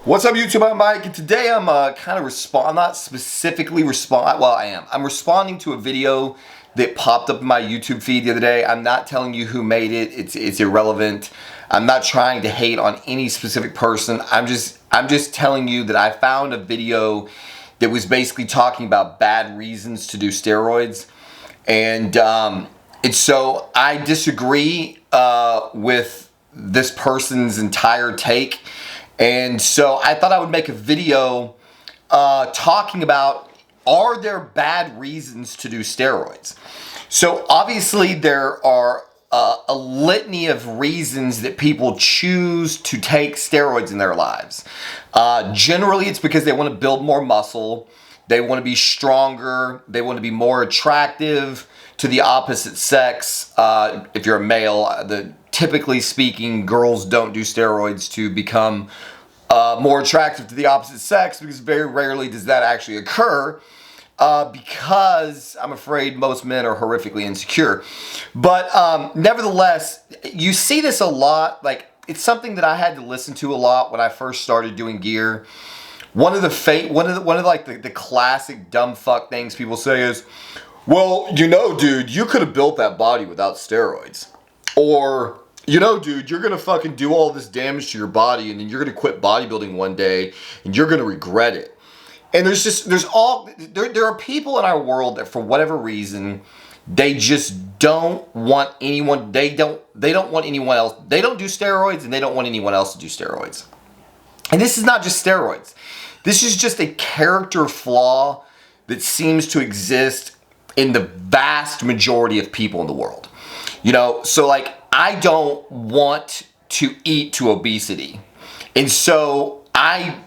What's up, YouTube? I'm Mike, and today I'm I'm not specifically well, I am. I'm responding to a video that popped up in my YouTube feed the other day. I'm not telling you who made it. It's irrelevant. I'm not trying to hate on any specific person. I'm just telling you that I found a video that was basically talking about bad reasons to do steroids, and so I disagree with this person's entire take. And so I thought I would make a video talking about, are there bad reasons to do steroids? So obviously there are a litany of reasons that people choose to take steroids in their lives. Generally it's because they want to build more muscle, they want to be stronger, they want to be more attractive to the opposite sex. If you're a male, typically speaking, girls don't do steroids to become more attractive to the opposite sex, because very rarely does that actually occur, because I'm afraid most men are horrifically insecure. But nevertheless, you see this a lot. Like, it's something that I had to listen to a lot when I first started doing gear. One of the classic dumb fuck things people say is, well, dude, you could have built that body without steroids. Or, dude, you're going to fucking do all this damage to your body, and then you're going to quit bodybuilding one day, and you're going to regret it. And there are people in our world that, for whatever reason, they just don't want anyone, they don't want anyone else, they don't do steroids, and they don't want anyone else to do steroids. And this is not just steroids. This is just a character flaw that seems to exist in the vast majority of people in the world. So like, I don't want to eat to obesity. And so I'm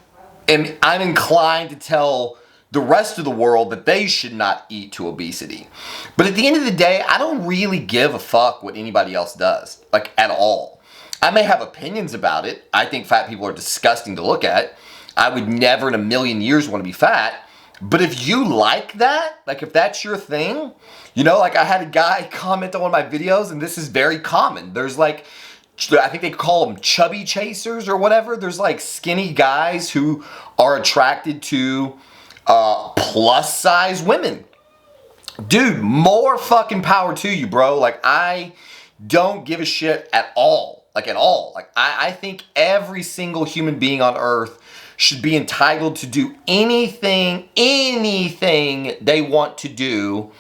inclined to tell the rest of the world that they should not eat to obesity. But at the end of the day, I don't really give a fuck what anybody else does, like, at all. I may have opinions about it. I think fat people are disgusting to look at. I would never in a million years want to be fat. But if you like that, like if that's your thing, like I had a guy comment on one of my videos, and this is very common. There's like, I think they call them chubby chasers or whatever. There's like skinny guys who are attracted to plus size women. Dude, more fucking power to you, bro. Like, I don't give a shit at all. Like, at all. Like, I think every single human being on earth should be entitled to do anything they want to do,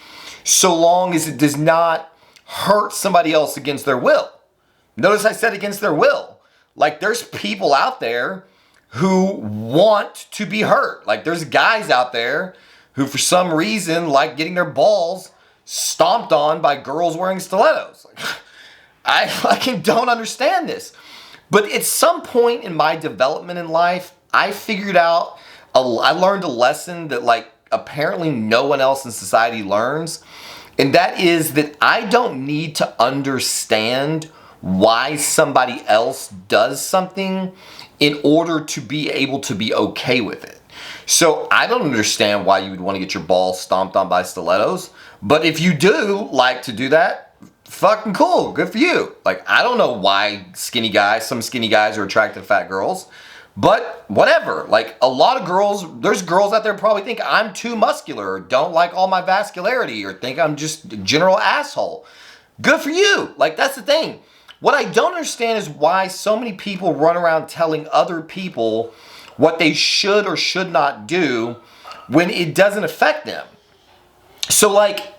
so long as it does not hurt somebody else against their will. Notice I said against their will. Like, there's people out there who want to be hurt. Like, there's guys out there who for some reason like getting their balls stomped on by girls wearing stilettos. Like, I fucking don't understand this. But at some point in my development in life, I figured out, I learned a lesson that, like, apparently no one else in society learns. And that is that I don't need to understand why somebody else does something in order to be able to be okay with it. So I don't understand why you would want to get your balls stomped on by stilettos. But if you do like to do that, fucking cool, good for you. Like, I don't know why some skinny guys are attracted to fat girls. But whatever, like, a lot of girls, there's girls out there probably think I'm too muscular, or don't like all my vascularity, or think I'm just a general asshole. Good for you. Like, that's the thing. What I don't understand is why so many people run around telling other people what they should or should not do when it doesn't affect them. So, like,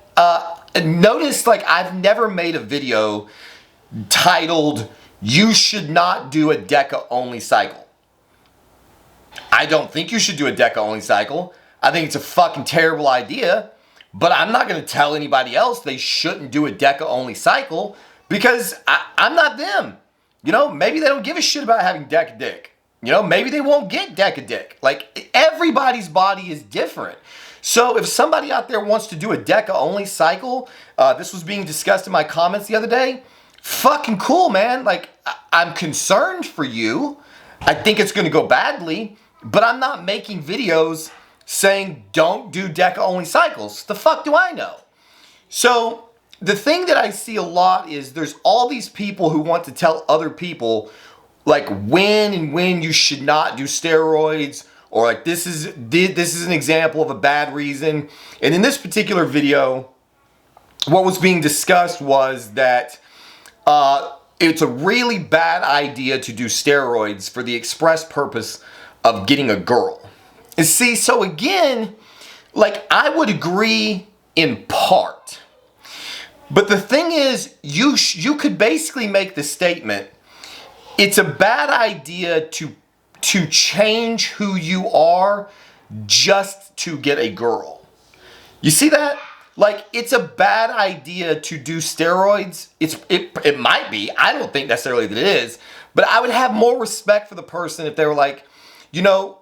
notice, like, I've never made a video titled, "You should not do a DECA only cycle." I don't think you should do a DECA only cycle. I think it's a fucking terrible idea, but I'm not going to tell anybody else they shouldn't do a DECA only cycle, because I'm not them. Maybe they don't give a shit about having DECA dick. Maybe they won't get DECA dick. Like, everybody's body is different. So if somebody out there wants to do a DECA only cycle, this was being discussed in my comments the other day, fucking cool, man. Like, I'm concerned for you. I think it's going to go badly, but I'm not making videos saying don't do DECA only cycles. The fuck do I know? So the thing that I see a lot is there's all these people who want to tell other people like when you should not do steroids, or like this is an example of a bad reason. And in this particular video, what was being discussed was that it's a really bad idea to do steroids for the express purpose of getting a girl. And see, so again, like I would agree in part. But the thing is, you could basically make the statement, it's a bad idea to change who you are just to get a girl. You see that? Like, it's a bad idea to do steroids. It might be. I don't think necessarily that it is. But I would have more respect for the person if they were like, you know,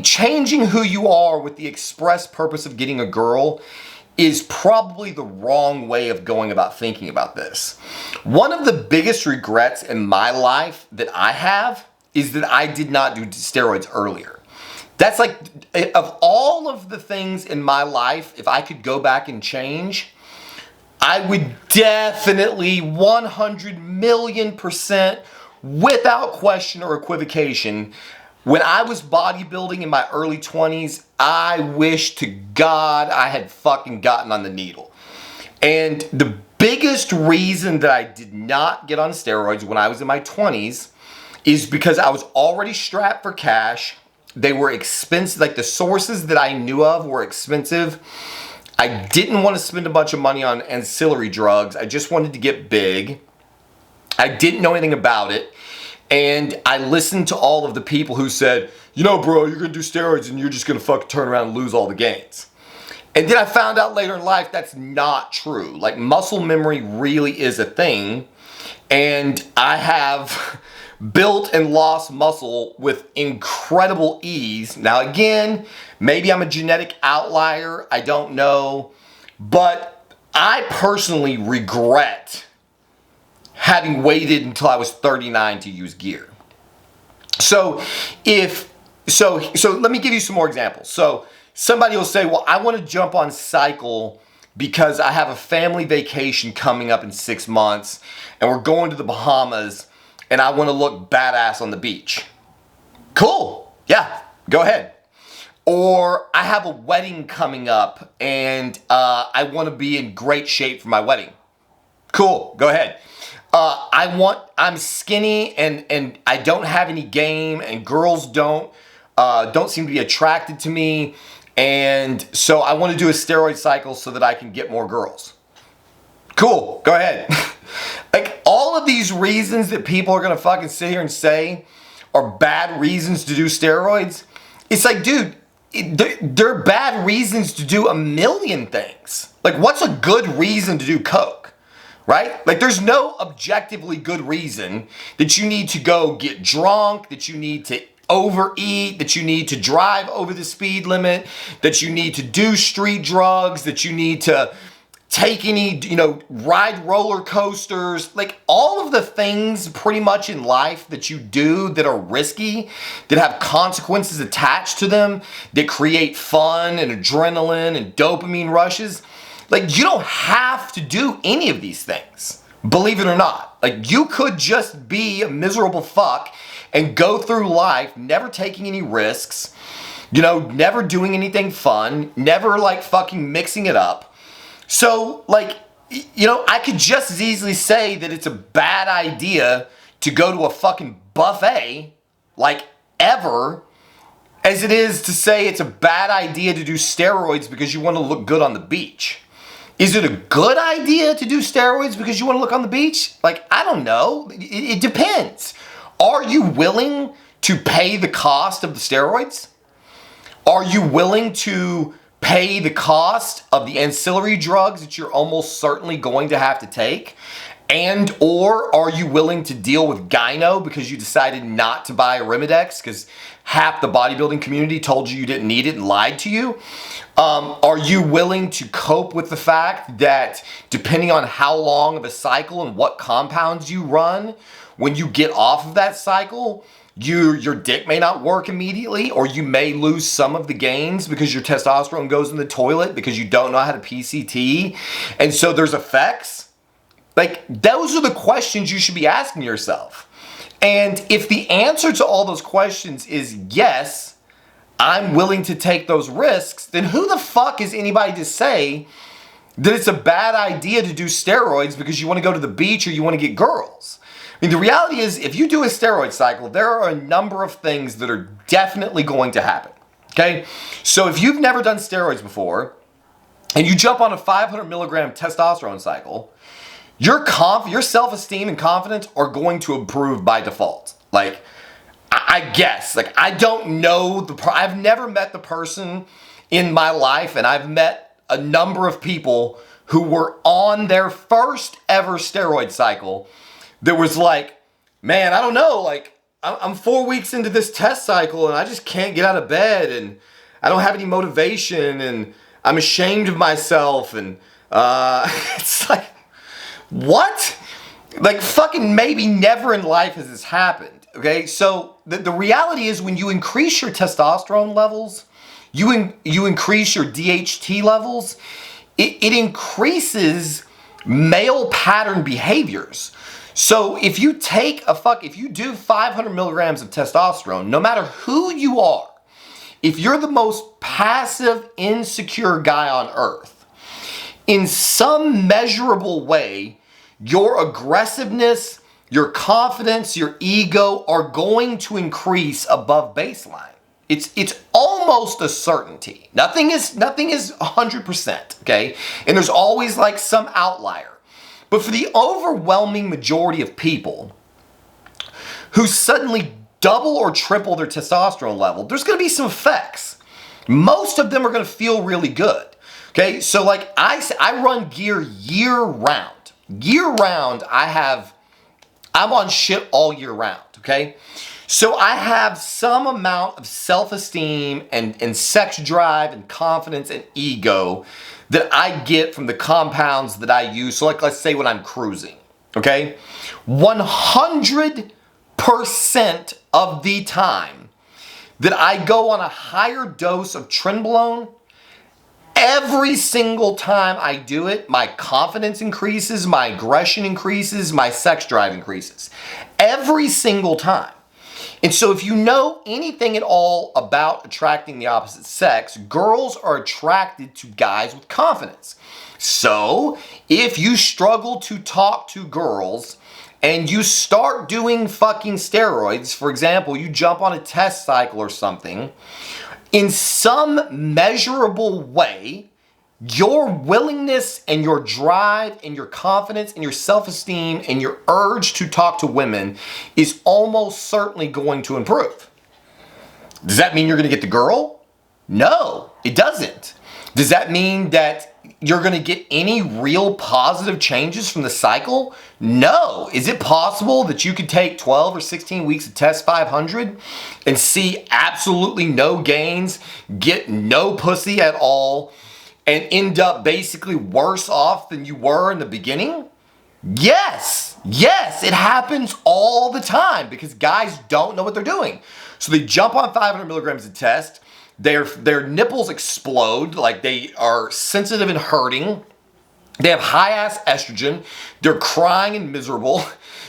changing who you are with the express purpose of getting a girl is probably the wrong way of going about thinking about this. One of the biggest regrets in my life that I have is that I did not do steroids earlier. That's like, of all of the things in my life, if I could go back and change, I would definitely 100,000,000% without question or equivocation, when I was bodybuilding in my early 20s, I wish to God I had fucking gotten on the needle. And the biggest reason that I did not get on steroids when I was in my 20s is because I was already strapped for cash. They were expensive, like the sources that I knew of were expensive. I didn't want to spend a bunch of money on ancillary drugs. I just wanted to get big. I didn't know anything about it. And I listened to all of the people who said, you know, bro, you're going to do steroids and you're just going to fucking turn around and lose all the gains. And then I found out later in life that's not true. Like, muscle memory really is a thing. And I have built and lost muscle with incredible ease. Now, again, maybe I'm a genetic outlier. I don't know. But I personally regret having waited until I was 39 to use gear. So let me give you some more examples. So somebody will say, well, I want to jump on cycle because I have a family vacation coming up in 6 months and we're going to the Bahamas and I want to look badass on the beach. Cool. Yeah, go ahead. Or I have a wedding coming up and I want to be in great shape for my wedding. Cool. Go ahead. I'm skinny and I don't have any game and girls don't seem to be attracted to me. And so I want to do a steroid cycle so that I can get more girls. Cool. Go ahead. Like, all of these reasons that people are going to fucking sit here and say are bad reasons to do steroids. It's like, dude, they're bad reasons to do a million things. Like, what's a good reason to do coke? Right? Like, there's no objectively good reason that you need to go get drunk, that you need to overeat, that you need to drive over the speed limit, that you need to do street drugs, that you need to take any, ride roller coasters. Like, all of the things pretty much in life that you do that are risky, that have consequences attached to them, that create fun and adrenaline and dopamine rushes. Like, you don't have to do any of these things, believe it or not. Like, you could just be a miserable fuck and go through life never taking any risks, never doing anything fun, never like fucking mixing it up. So, like, I could just as easily say that it's a bad idea to go to a fucking buffet, like, ever, as it is to say it's a bad idea to do steroids because you want to look good on the beach. Is it a good idea to do steroids because you want to look on the beach? Like, I don't know. It depends. Are you willing to pay the cost of the steroids? Are you willing to pay the cost of the ancillary drugs that you're almost certainly going to have to take? And or are you willing to deal with gyno because you decided not to buy Arimidex because half the bodybuilding community told you didn't need it and lied to you? Are you willing to cope with the fact that depending on how long of a cycle and what compounds you run, when you get off of that cycle, your dick may not work immediately, or you may lose some of the gains because your testosterone goes in the toilet because you don't know how to PCT, and so there's effects? Like, those are the questions you should be asking yourself. And if the answer to all those questions is yes, I'm willing to take those risks, then who the fuck is anybody to say that it's a bad idea to do steroids because you want to go to the beach or you want to get girls? I mean, the reality is, if you do a steroid cycle, there are a number of things that are definitely going to happen, okay? So if you've never done steroids before, and you jump on a 500 milligram testosterone cycle, your self-esteem and confidence are going to improve by default. Like, I guess, like, I don't know, I've never met the person in my life, and I've met a number of people who were on their first ever steroid cycle that was like, man, I don't know, like, I'm 4 weeks into this test cycle and I just can't get out of bed and I don't have any motivation and I'm ashamed of myself and it's like, what? Like, fucking maybe never in life has this happened, okay? So the reality is, when you increase your testosterone levels, you increase your DHT levels, it increases male pattern behaviors. So if you do 500 milligrams of testosterone, no matter who you are, if you're the most passive, insecure guy on earth, in some measurable way, your aggressiveness, your confidence, your ego are going to increase above baseline. It's almost a certainty. Nothing is 100%, okay? And there's always like some outlier. But for the overwhelming majority of people who suddenly double or triple their testosterone level, there's going to be some effects. Most of them are going to feel really good. Okay, so like I run gear year round. Year round, I'm on shit all year round. Okay, so I have some amount of self-esteem and sex drive and confidence and ego that I get from the compounds that I use. So like, let's say when I'm cruising, okay? 100% of the time that I go on a higher dose of trenbolone, every single time I do it, my confidence increases, my aggression increases, my sex drive increases. Every single time. And so if you know anything at all about attracting the opposite sex, girls are attracted to guys with confidence. So if you struggle to talk to girls and you start doing fucking steroids, for example, you jump on a test cycle or something, in some measurable way, your willingness and your drive and your confidence and your self-esteem and your urge to talk to women is almost certainly going to improve. Does that mean you're going to get the girl? No, it doesn't. Does that mean that you're going to get any real positive changes from the cycle? No. Is it possible that you could take 12 or 16 weeks of test 500 and see absolutely no gains, get no pussy at all, and end up basically worse off than you were in the beginning? Yes, it happens all the time because guys don't know what they're doing. So they jump on 500 milligrams of test, their nipples explode, like they are sensitive and hurting. They have high ass estrogen, they're crying and miserable.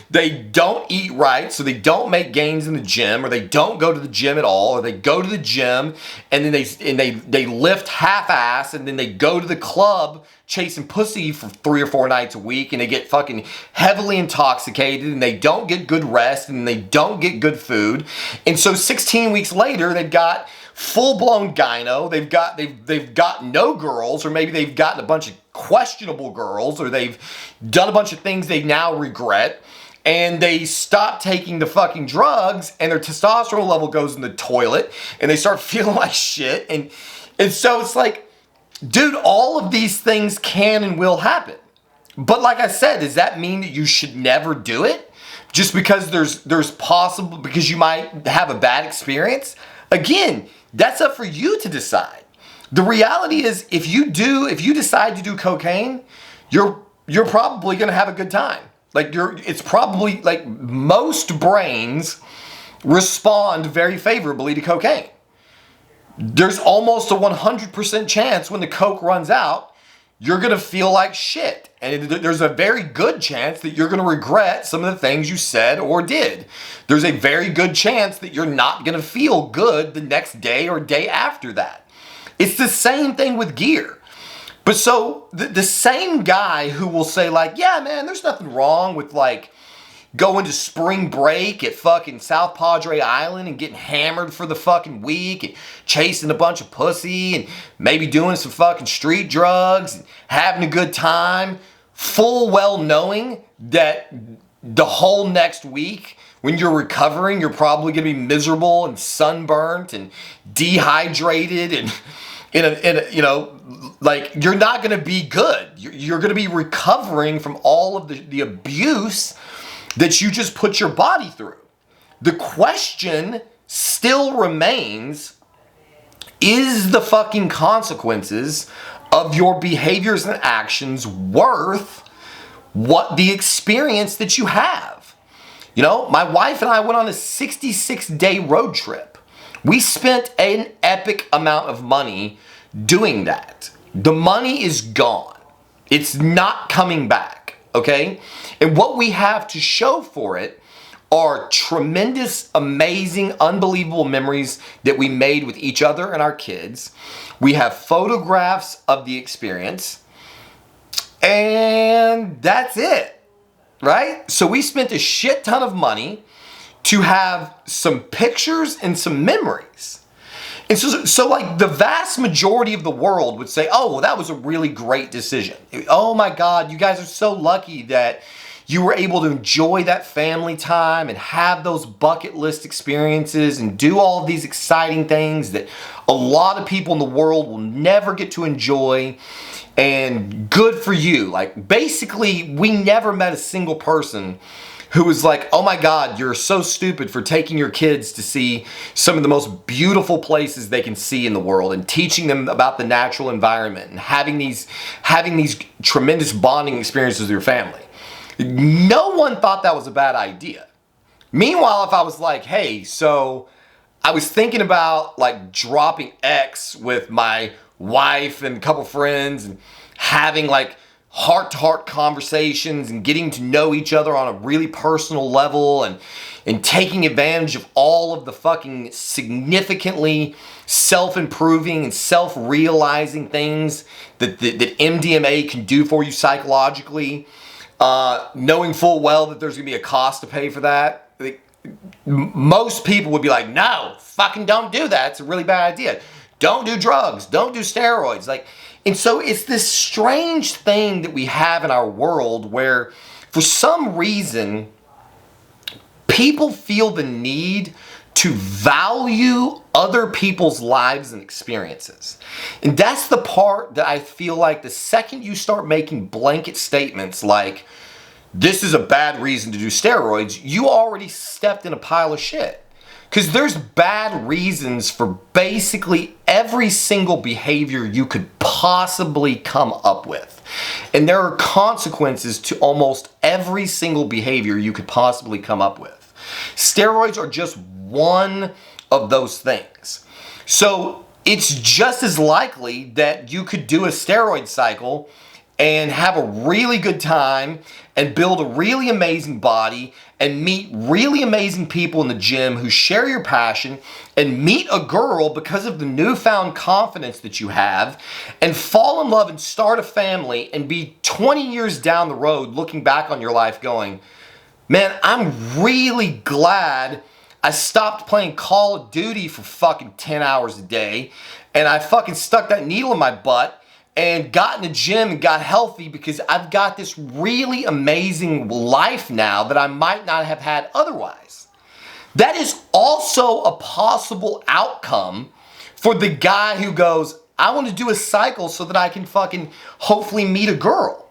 They don't eat right, so they don't make gains in the gym, or they don't go to the gym at all, or they go to the gym and then they lift half-ass, and then they go to the club chasing pussy for 3 or 4 nights a week, and they get fucking heavily intoxicated, and they don't get good rest, and they don't get good food. And so 16 weeks later, they've got full-blown gyno, they've got no girls, or maybe they've gotten a bunch of questionable girls, or they've done a bunch of things they now regret, and they stop taking the fucking drugs, and their testosterone level goes in the toilet, and they start feeling like shit, and so it's like, dude, all of these things can and will happen. But like I said, does that mean that you should never do it? Just because there's possible, because you might have a bad experience? Again, that's up for you to decide. The reality is, if you decide to do cocaine, you're probably gonna have a good time. Like it's probably like most brains respond very favorably to cocaine. There's almost a 100% chance when the coke runs out, you're going to feel like shit. And there's a very good chance that you're going to regret some of the things you said or did. There's a very good chance that you're not going to feel good the next day or day after that. It's the same thing with gear. But so the same guy who will say like, yeah, man, there's nothing wrong with like going to spring break at fucking South Padre Island and getting hammered for the fucking week and chasing a bunch of pussy and maybe doing some fucking street drugs and having a good time, full well knowing that the whole next week when you're recovering, you're probably going to be miserable and sunburnt and dehydrated and like you're not going to be good. You're going to be recovering from all of the abuse that you just put your body through. The question still remains, is the fucking consequences of your behaviors and actions worth what the experience that you have? You know, my wife and I went on a 66-day road trip. We spent an epic amount of money doing that. The money is gone. It's not coming back, okay? And what we have to show for it are tremendous, amazing, unbelievable memories that we made with each other and our kids. We have photographs of the experience, and that's it, right? So we spent a shit ton of money to have some pictures and some memories. And so like the vast majority of the world would say, oh, well, that was a really great decision. Oh my God, you guys are so lucky that you were able to enjoy that family time and have those bucket list experiences and do all of these exciting things that a lot of people in the world will never get to enjoy. And good for you. Like basically, we never met a single person who was like, oh my God, you're so stupid for taking your kids to see some of the most beautiful places they can see in the world and teaching them about the natural environment and having these tremendous bonding experiences with your family. No one thought that was a bad idea. Meanwhile, if I was like, hey, so I was thinking about like dropping X with my wife and a couple friends and having like heart-to-heart conversations and getting to know each other on a really personal level and taking advantage of all of the fucking significantly self-improving and self-realizing things that MDMA can do for you psychologically, knowing full well that there's gonna be a cost to pay for that. Most people would be like, no, fucking don't do that. It's a really bad idea. Don't do drugs. Don't do steroids. And so it's this strange thing that we have in our world where for some reason people feel the need to value other people's lives and experiences. And that's the part that I feel like the second you start making blanket statements like, this is a bad reason to do steroids, you already stepped in a pile of shit. Because there's bad reasons for basically every single behavior you could possibly come up with. And there are consequences to almost every single behavior you could possibly come up with. Steroids are just one of those things. So it's just as likely that you could do a steroid cycle and have a really good time and build a really amazing body and meet really amazing people in the gym who share your passion and meet a girl because of the newfound confidence that you have and fall in love and start a family and be 20 years down the road looking back on your life going, man, I'm really glad I stopped playing Call of Duty for fucking 10 hours a day and I fucking stuck that needle in my butt and got in the gym and got healthy because I've got this really amazing life now that I might not have had otherwise. That is also a possible outcome for the guy who goes, I want to do a cycle so that I can fucking hopefully meet a girl.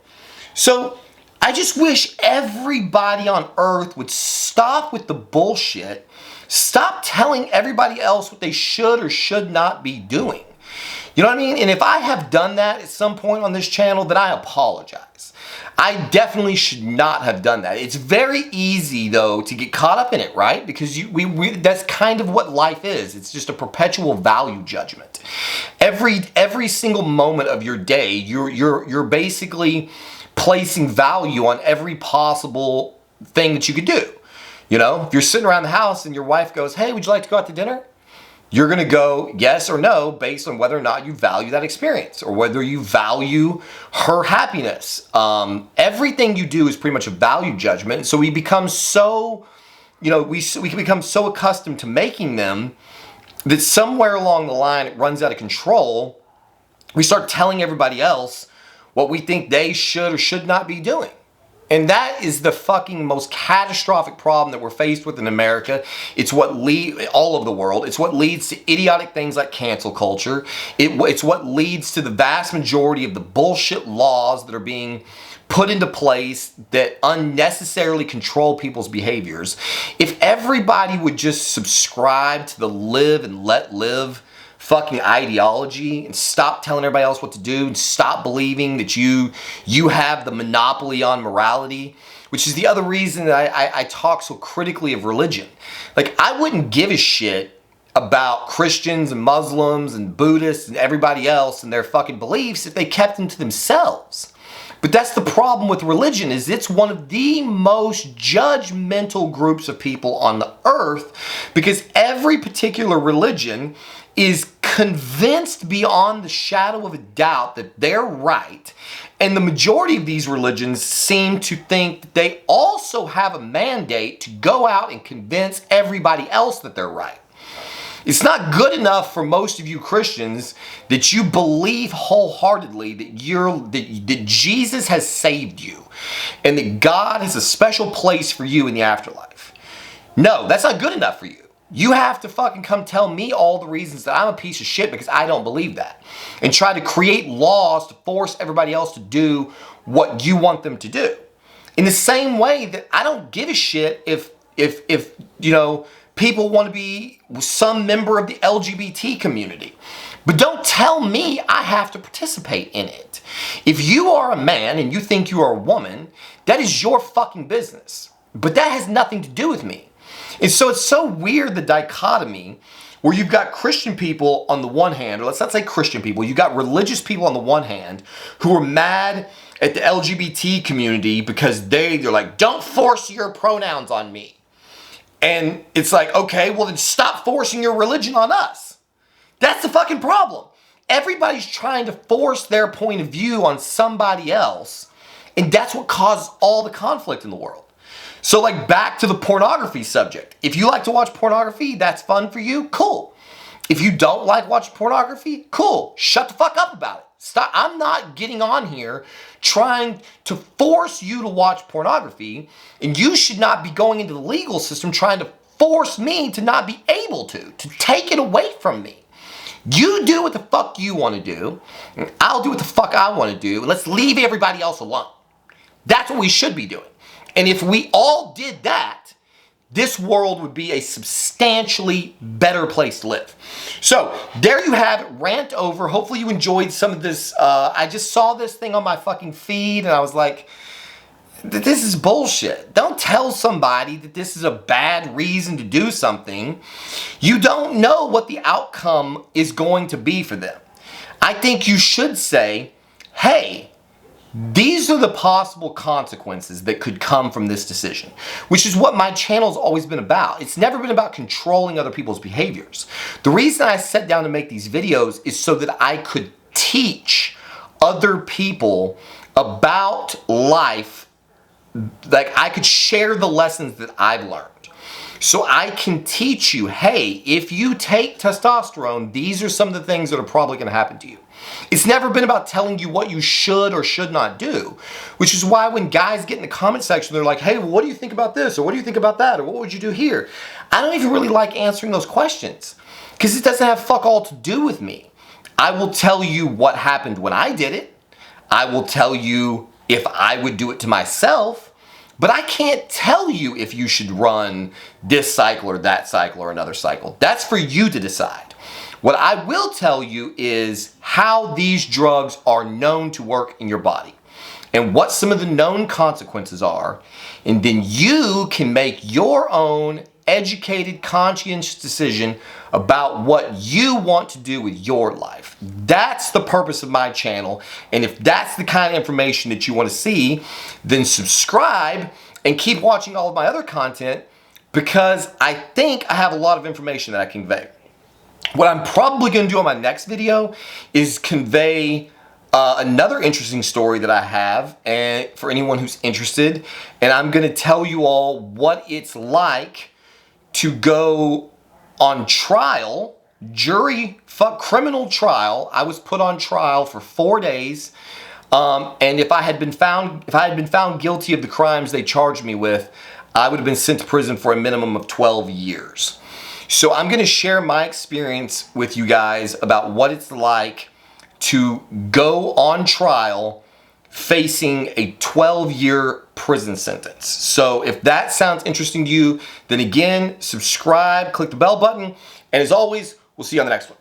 So I just wish everybody on earth would stop with the bullshit, stop telling everybody else what they should or should not be doing. You know what I mean? And if I have done that at some point on this channel, then I apologize. I definitely should not have done that. It's very easy though to get caught up in it, right? Because that's kind of what life is. It's just a perpetual value judgment. Every single moment of your day, you're basically placing value on every possible thing that you could do. You know, if you're sitting around the house and your wife goes, "Hey, would you like to go out to dinner?" You're going to go yes or no based on whether or not you value that experience or whether you value her happiness. Everything you do is pretty much a value judgment. So we become so, we can become so accustomed to making them that somewhere along the line it runs out of control. We start telling everybody else what we think they should or should not be doing. And that is the fucking most catastrophic problem that we're faced with in America. It's what all over the world. It's what leads to idiotic things like cancel culture. It's what leads to the vast majority of the bullshit laws that are being put into place that unnecessarily control people's behaviors. If everybody would just subscribe to the live and let live fucking ideology and stop telling everybody else what to do and stop believing that you have the monopoly on morality, which is the other reason that I talk so critically of religion. Like, I wouldn't give a shit about Christians and Muslims and Buddhists and everybody else and their fucking beliefs if they kept them to themselves. But that's the problem with religion, is it's one of the most judgmental groups of people on the earth, because every particular religion is convinced beyond the shadow of a doubt that they're right. And the majority of these religions seem to think that they also have a mandate to go out and convince everybody else that they're right. It's not good enough for most of you Christians that you believe wholeheartedly that Jesus has saved you and that God has a special place for you in the afterlife. No, that's not good enough for you. You have to fucking come tell me all the reasons that I'm a piece of shit because I don't believe that, and try to create laws to force everybody else to do what you want them to do. In the same way that I don't give a shit if people want to be some member of the LGBT community. But don't tell me I have to participate in it. If you are a man and you think you are a woman, that is your fucking business. But that has nothing to do with me. And so it's so weird, the dichotomy, where you've got Christian people on the one hand, or let's not say Christian people, you've got religious people on the one hand who are mad at the LGBT community because they're like, don't force your pronouns on me. And it's like, okay, well then stop forcing your religion on us. That's the fucking problem. Everybody's trying to force their point of view on somebody else, and that's what causes all the conflict in the world. So like, back to the pornography subject. If you like to watch pornography, that's fun for you, cool. If you don't like watching pornography, cool. Shut the fuck up about it. Stop. I'm not getting on here trying to force you to watch pornography, and you should not be going into the legal system trying to force me to not be able to take it away from me. You do what the fuck you want to do, and I'll do what the fuck I want to do, and let's leave everybody else alone. That's what we should be doing. And if we all did that, this world would be a substantially better place to live. So there you have it, rant over. Hopefully you enjoyed some of this. I just saw this thing on my fucking feed and I was like, this is bullshit. Don't tell somebody that this is a bad reason to do something. You don't know what the outcome is going to be for them. I think you should say, hey, these are the possible consequences that could come from this decision, which is what my channel's always been about. It's never been about controlling other people's behaviors. The reason I sat down to make these videos is so that I could teach other people about life. Like, I could share the lessons that I've learned. So I can teach you, hey, if you take testosterone, these are some of the things that are probably going to happen to you. It's never been about telling you what you should or should not do, which is why when guys get in the comment section, they're like, hey, well, what do you think about this? Or what do you think about that? Or what would you do here? I don't even really like answering those questions because it doesn't have fuck all to do with me. I will tell you what happened when I did it. I will tell you if I would do it to myself. But I can't tell you if you should run this cycle or that cycle or another cycle. That's for you to decide. What I will tell you is how these drugs are known to work in your body. and what some of the known consequences are, and then you can make your own educated, conscientious decision about what you want to do with your life. That's the purpose of my channel, and if that's the kind of information that you want to see, then subscribe and keep watching all of my other content, because I think I have a lot of information that I can convey. What I'm probably going to do on my next video is convey another interesting story that I have, and for anyone who's interested, and I'm going to tell you all what it's like to go on trial, criminal trial. I was put on trial for 4 days, and if I had been found guilty of the crimes they charged me with, I would have been sent to prison for a minimum of 12 years. So I'm going to share my experience with you guys about what it's like to go on trial facing a 12-year prison sentence. So if that sounds interesting to you, then again, subscribe, click the bell button, and as always, we'll see you on the next one.